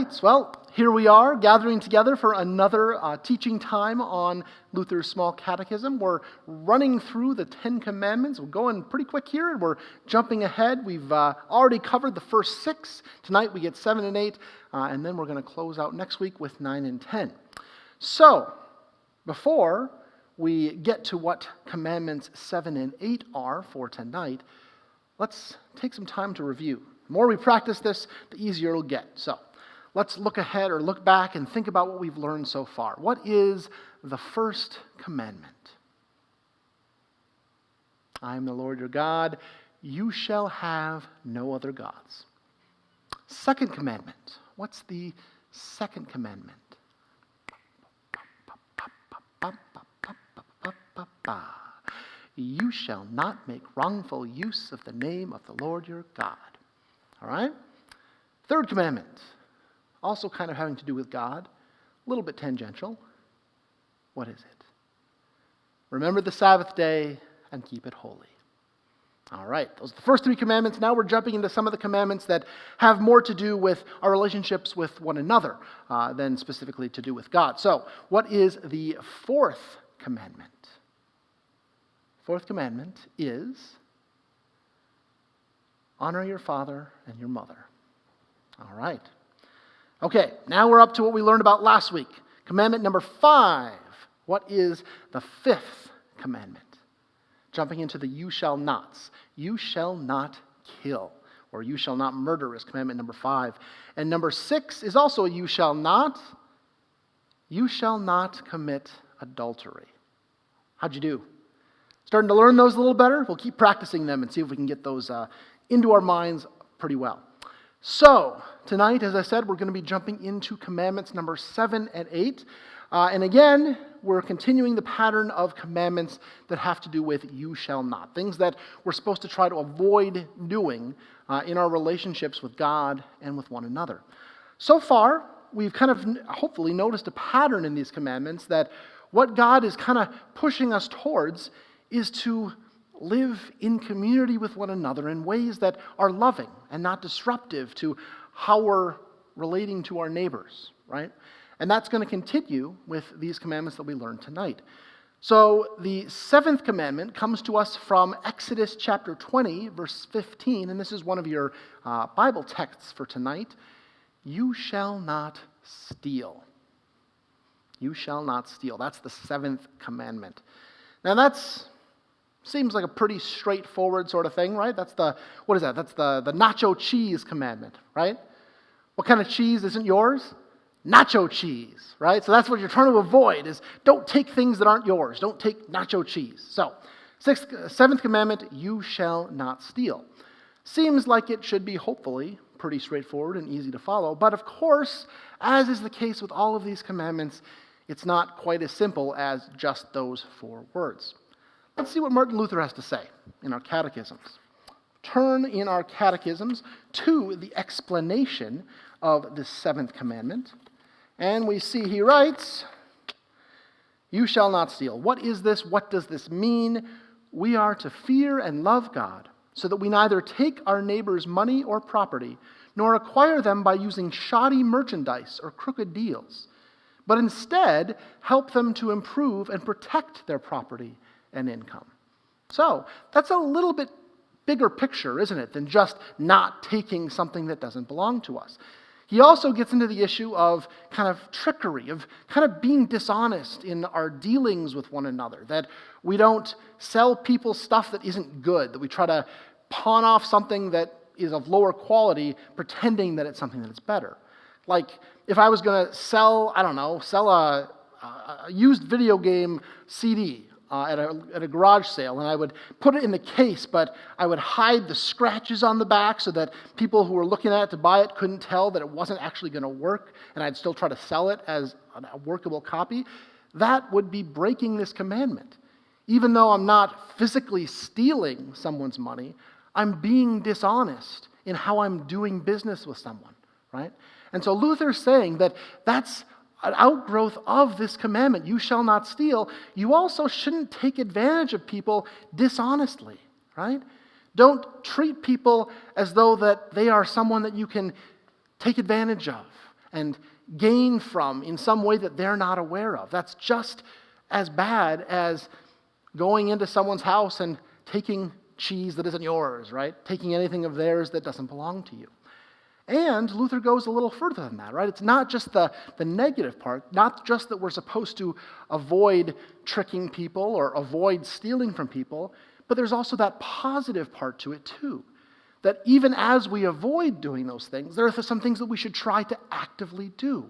right, well, here we are gathering together for another teaching time on Luther's Small Catechism. We're running through the Ten Commandments. We're going pretty quick here, and we're jumping ahead. We've already covered the first 6. Tonight we get 7 and 8, and then we're going to close out next week with 9 and 10. So, before we get to what Commandments 7 and 8 are for tonight, let's take some time to review. The more we practice this, the easier it'll get. So, let's look ahead or look back and think about what we've learned so far. What is the first commandment? I am the Lord your God. You shall have no other gods. Second commandment. What's the second commandment? You shall not make wrongful use of the name of the Lord your God. All right? Third commandment. Also kind of having to do with God, a little bit tangential. What is it? Remember the Sabbath day and keep it holy. All right, those are the first 3 commandments. Now we're jumping into some of the commandments that have more to do with our relationships with one another than specifically to do with God. So, what is the fourth commandment? Fourth commandment is honor your father and your mother. All right. Okay, now we're up to what we learned about last week. Commandment number 5. What is the 5th commandment? Jumping into the you shall nots. You shall not kill, or you shall not murder is commandment number 5. And number 6 is also a you shall not. You shall not commit adultery. How'd you do? Starting to learn those a little better? We'll keep practicing them and see if we can get those into our minds pretty well. So, tonight, as I said, we're going to be jumping into commandments number 7 and 8. And again, we're continuing the pattern of commandments that have to do with you shall not. Things that we're supposed to try to avoid doing in our relationships with God and with one another. So far, we've kind of hopefully noticed a pattern in these commandments that what God is kind of pushing us towards is to live in community with one another in ways that are loving and not disruptive to how we're relating to our neighbors, right? And that's going to continue with these commandments that we learned tonight. So the 7th commandment comes to us from Exodus chapter 20, verse 15, and this is one of your Bible texts for tonight. You shall not steal. You shall not steal. That's the 7th commandment. Now seems like a pretty straightforward sort of thing, right? What is that? That's the nacho cheese commandment, right? What kind of cheese isn't yours? Nacho cheese, right? So that's what you're trying to avoid is don't take things that aren't yours. Don't take nacho cheese. So, 7th commandment, you shall not steal. Seems like it should be hopefully pretty straightforward and easy to follow. But of course, as is the case with all of these commandments, it's not quite as simple as just those 4 words. Let's see what Martin Luther has to say in our catechisms. Turn in our catechisms to the explanation of the 7th commandment. And we see he writes, you shall not steal. What is this? What does this mean? We are to fear and love God so that we neither take our neighbor's money or property, nor acquire them by using shoddy merchandise or crooked deals, but instead help them to improve and protect their property and income. So, that's a little bit bigger picture, isn't it, than just not taking something that doesn't belong to us. He also gets into the issue of kind of trickery, of kind of being dishonest in our dealings with one another, that we don't sell people stuff that isn't good, that we try to pawn off something that is of lower quality, pretending that it's something that's better. Like, if I was going to sell a used video game CD, at a garage sale, and I would put it in the case, but I would hide the scratches on the back so that people who were looking at it to buy it couldn't tell that it wasn't actually going to work, and I'd still try to sell it as a workable copy. That would be breaking this commandment. Even though I'm not physically stealing someone's money, I'm being dishonest in how I'm doing business with someone, right? And so Luther's saying that that's an outgrowth of this commandment, you shall not steal. You also shouldn't take advantage of people dishonestly, right? Don't treat people as though that they are someone that you can take advantage of and gain from in some way that they're not aware of. That's just as bad as going into someone's house and taking cheese that isn't yours, right? Taking anything of theirs that doesn't belong to you. And Luther goes a little further than that, right? It's not just the negative part, not just that we're supposed to avoid tricking people or avoid stealing from people, but there's also that positive part to it too. That even as we avoid doing those things, there are some things that we should try to actively do.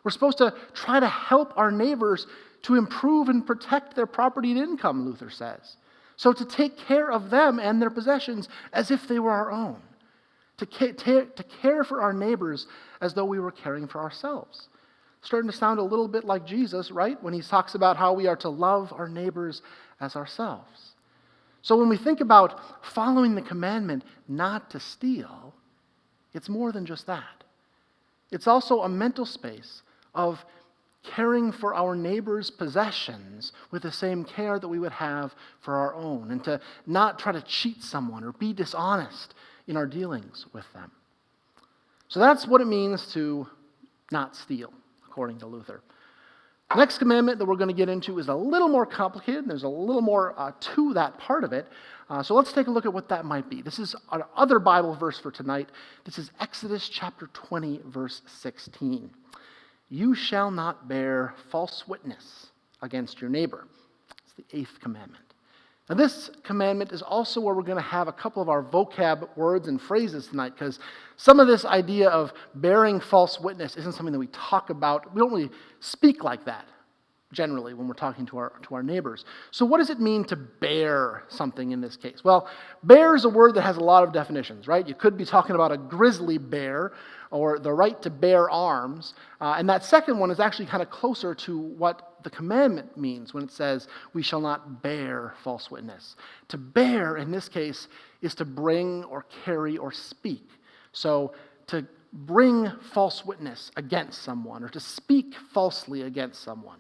We're supposed to try to help our neighbors to improve and protect their property and income, Luther says. So to take care of them and their possessions as if they were our own. To care for our neighbors as though we were caring for ourselves. Starting to sound a little bit like Jesus, right? When he talks about how we are to love our neighbors as ourselves. So when we think about following the commandment not to steal, it's more than just that. It's also a mental space of caring for our neighbor's possessions with the same care that we would have for our own, and to not try to cheat someone or be dishonest in our dealings with them. So that's what it means to not steal, according to Luther. The next commandment that we're going to get into is a little more complicated. There's a little more to that part of it. So let's take a look at what that might be. This is our other Bible verse for tonight. This is Exodus chapter 20, verse 16. You shall not bear false witness against your neighbor. It's the 8th commandment. Now this commandment is also where we're going to have a couple of our vocab words and phrases tonight, because some of this idea of bearing false witness isn't something that we talk about. We don't really speak like that generally when we're talking to our neighbors. So what does it mean to bear something in this case? Well, bear is a word that has a lot of definitions, right? You could be talking about a grizzly bear or the right to bear arms. And that second one is actually kind of closer to what the commandment means when it says, we shall not bear false witness. To bear, in this case, is to bring or carry or speak. So to bring false witness against someone or to speak falsely against someone.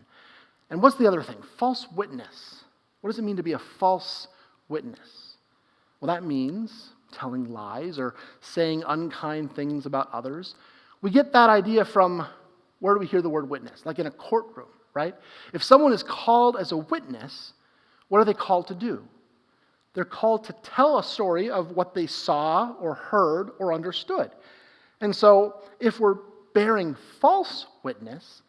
And what's the other thing? False witness. What does it mean to be a false witness? Well, that means telling lies or saying unkind things about others. We get that idea from, where do we hear the word witness? Like in a courtroom, right? If someone is called as a witness, what are they called to do? They're called to tell a story of what they saw or heard or understood. And so if we're bearing false witness,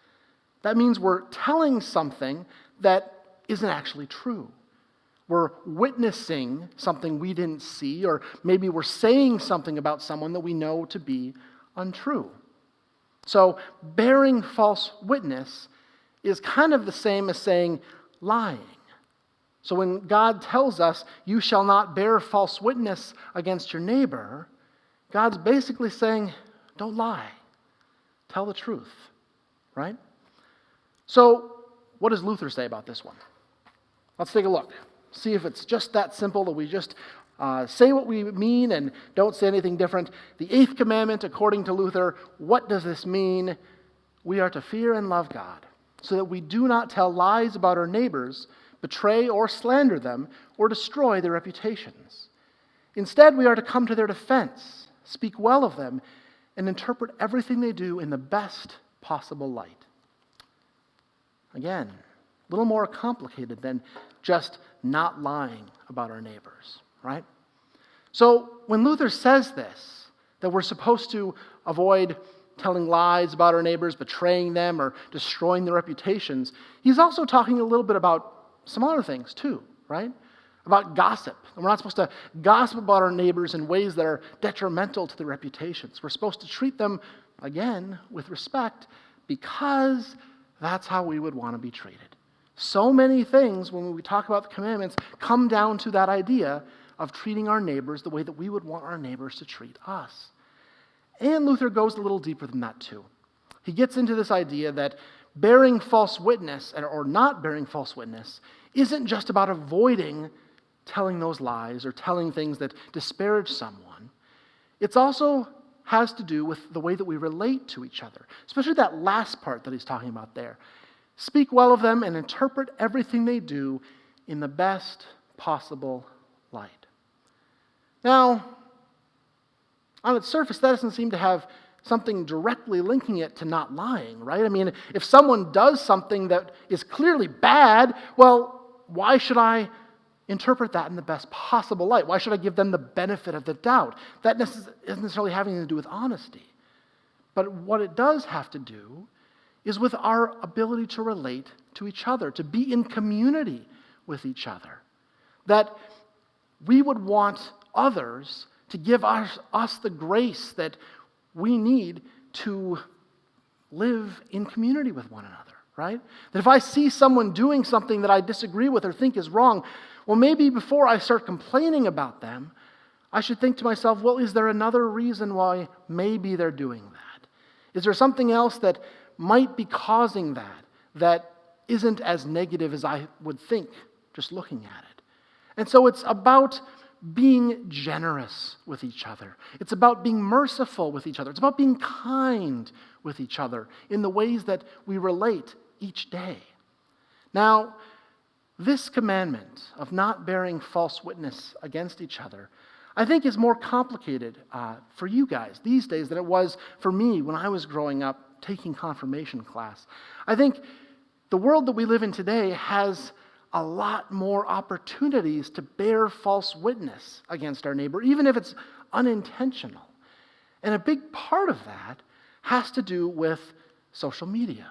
that means we're telling something that isn't actually true. We're witnessing something we didn't see, or maybe we're saying something about someone that we know to be untrue. So bearing false witness is kind of the same as saying lying. So when God tells us, you shall not bear false witness against your neighbor, God's basically saying, don't lie. Tell the truth, right? So what does Luther say about this one? Let's take a look. See if it's just that simple that we just say what we mean and don't say anything different. The 8th commandment, according to Luther, what does this mean? We are to fear and love God, so that we do not tell lies about our neighbors, betray or slander them, or destroy their reputations. Instead, we are to come to their defense, speak well of them, and interpret everything they do in the best possible light. Again, a little more complicated than just not lying about our neighbors, right? So when Luther says this, that we're supposed to avoid telling lies about our neighbors, betraying them, or destroying their reputations, he's also talking a little bit about some other things too, right? About gossip. And we're not supposed to gossip about our neighbors in ways that are detrimental to their reputations. We're supposed to treat them, again, with respect, because that's how we would want to be treated. So many things, when we talk about the commandments, come down to that idea of treating our neighbors the way that we would want our neighbors to treat us. And Luther goes a little deeper than that too. He gets into this idea that bearing false witness, or not bearing false witness, isn't just about avoiding telling those lies or telling things that disparage someone. It's also has to do with the way that we relate to each other, especially that last part that he's talking about there. Speak well of them and interpret everything they do in the best possible light. Now, on its surface, that doesn't seem to have something directly linking it to not lying, right? I mean, if someone does something that is clearly bad, well, why should I interpret that in the best possible light? Why should I give them the benefit of the doubt? That isn't necessarily having to do with honesty. But what it does have to do is with our ability to relate to each other, to be in community with each other. That we would want others to give us the grace that we need to live in community with one another, right? That if I see someone doing something that I disagree with or think is wrong, well, maybe before I start complaining about them, I should think to myself, well, is there another reason why maybe they're doing that? Is there something else that might be causing that isn't as negative as I would think just looking at it? And so it's about being generous with each other. It's about being merciful with each other. It's about being kind with each other in the ways that we relate each day. Now, this commandment of not bearing false witness against each other, I think is more complicated for you guys these days than it was for me when I was growing up taking confirmation class. I think the world that we live in today has a lot more opportunities to bear false witness against our neighbor, even if it's unintentional. And a big part of that has to do with social media,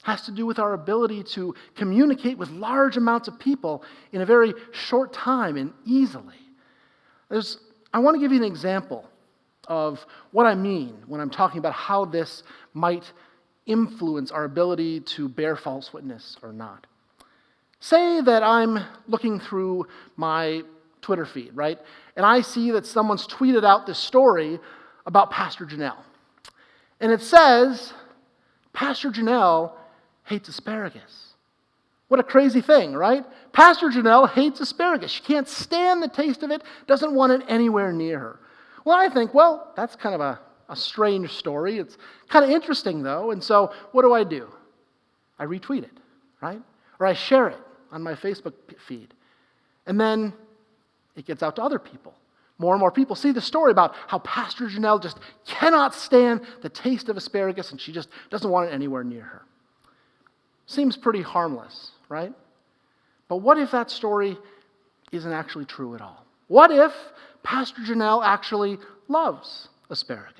has to do with our ability to communicate with large amounts of people in a very short time and easily. I want to give you an example of what I mean when I'm talking about how this might influence our ability to bear false witness or not. Say that I'm looking through my Twitter feed, right? And I see that someone's tweeted out this story about Pastor Janelle. And it says, Pastor Janelle hates asparagus. What a crazy thing, right? Pastor Janelle hates asparagus. She can't stand the taste of it, doesn't want it anywhere near her. Well, I think, well, that's kind of a strange story. It's kind of interesting, though. And so what do? I retweet it, right? Or I share it on my Facebook feed. And then it gets out to other people. More and more people see the story about how Pastor Janelle just cannot stand the taste of asparagus and she just doesn't want it anywhere near her. Seems pretty harmless, right? But what if that story isn't actually true at all? What if Pastor Janelle actually loves asparagus?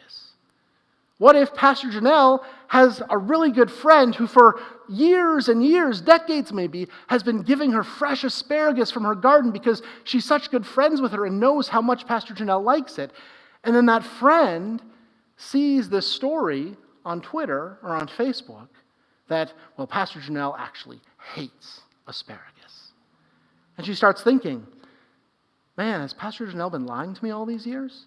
What if Pastor Janelle has a really good friend who for years and years, decades maybe, has been giving her fresh asparagus from her garden because she's such good friends with her and knows how much Pastor Janelle likes it. And then that friend sees this story on Twitter or on Facebook that, well, Pastor Janelle actually hates asparagus. And she starts thinking, man, has Pastor Janelle been lying to me all these years?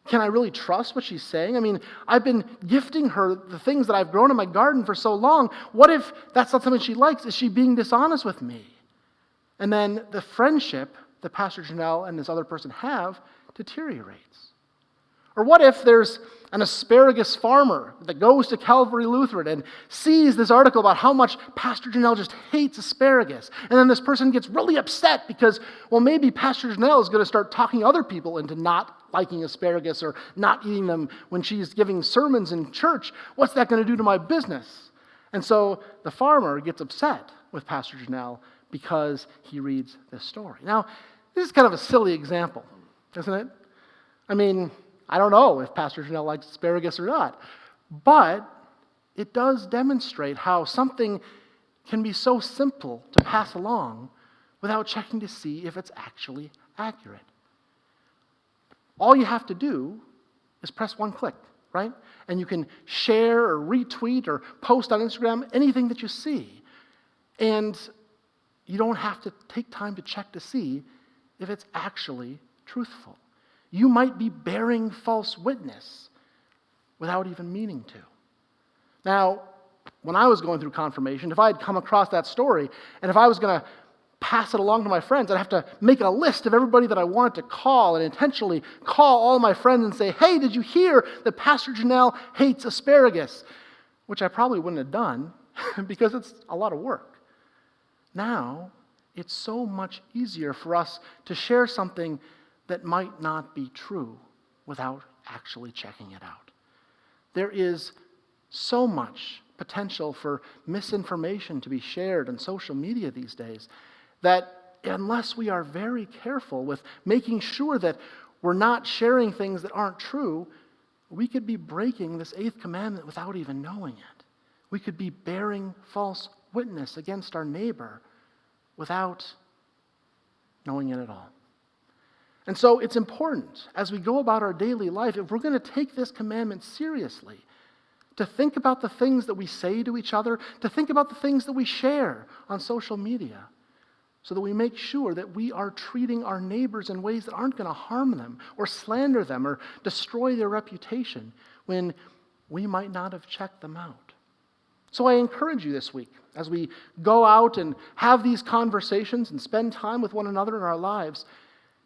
Can I really trust what she's saying? I mean, I've been gifting her the things that I've grown in my garden for so long. What if that's not something she likes? Is she being dishonest with me? And then the friendship that Pastor Janelle and this other person have deteriorates. Or what if there's an asparagus farmer that goes to Calvary Lutheran and sees this article about how much Pastor Janelle just hates asparagus. And then this person gets really upset because, well, maybe Pastor Janelle is going to start talking other people into not liking asparagus or not eating them when she's giving sermons in church. What's that going to do to my business? And so the farmer gets upset with Pastor Janelle because he reads this story. Now, this is kind of a silly example, isn't it? I mean, I don't know if Pastor Janelle likes asparagus or not, but it does demonstrate how something can be so simple to pass along without checking to see if it's actually accurate. All you have to do is press one click, right? And you can share or retweet or post on Instagram anything that you see. And you don't have to take time to check to see if it's actually truthful. You might be bearing false witness without even meaning to. Now, when I was going through confirmation, if I had come across that story, and if I was going to pass it along to my friends, I'd have to make a list of everybody that I wanted to call and intentionally call all my friends and say, hey, did you hear that Pastor Janelle hates asparagus? Which I probably wouldn't have done because it's a lot of work. Now, it's so much easier for us to share something that might not be true without actually checking it out. there is so much potential for misinformation to be shared on social media these days that unless we are very careful with making sure that we're not sharing things that aren't true, we could be breaking this eighth commandment without even knowing it. We could be bearing false witness against our neighbor without knowing it at all. And so it's important as we go about our daily life, if we're going to take this commandment seriously, to think about the things that we say to each other, to think about the things that we share on social media, so that we make sure that we are treating our neighbors in ways that aren't going to harm them or slander them or destroy their reputation when we might not have checked them out. So I encourage you this week, as we go out and have these conversations and spend time with one another in our lives,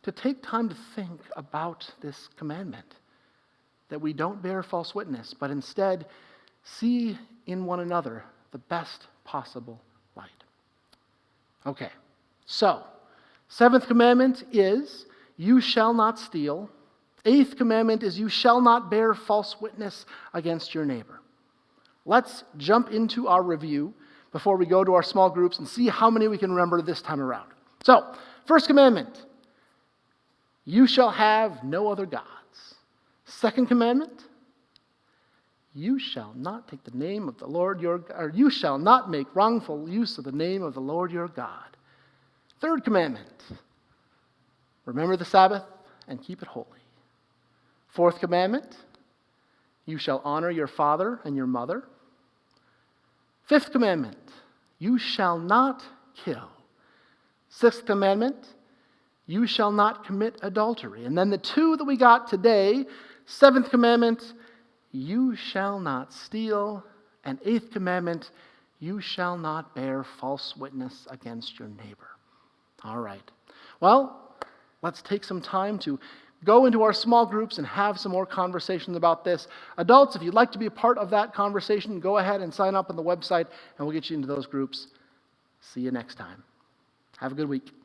to take time to think about this commandment, that we don't bear false witness, but instead see in one another the best possible light. Okay, so seventh commandment is, you shall not steal. Eighth commandment is, you shall not bear false witness against your neighbor. Let's jump into our review before we go to our small groups and see how many we can remember this time around. So, first commandment, you shall have no other gods. Second commandment, you shall not take the name of the Lord your God, or you shall not make wrongful use of the name of the Lord your God. Third commandment, remember the Sabbath and keep it holy. Fourth commandment, you shall honor your father and your mother. Fifth commandment, you shall not kill. Sixth commandment, you shall not commit adultery. And then the two that we got today, seventh commandment, you shall not steal. And eighth commandment, you shall not bear false witness against your neighbor. All right. Well, let's take some time to go into our small groups and have some more conversations about this. Adults, if you'd like to be a part of that conversation, go ahead and sign up on the website, and we'll get you into those groups. See you next time. Have a good week.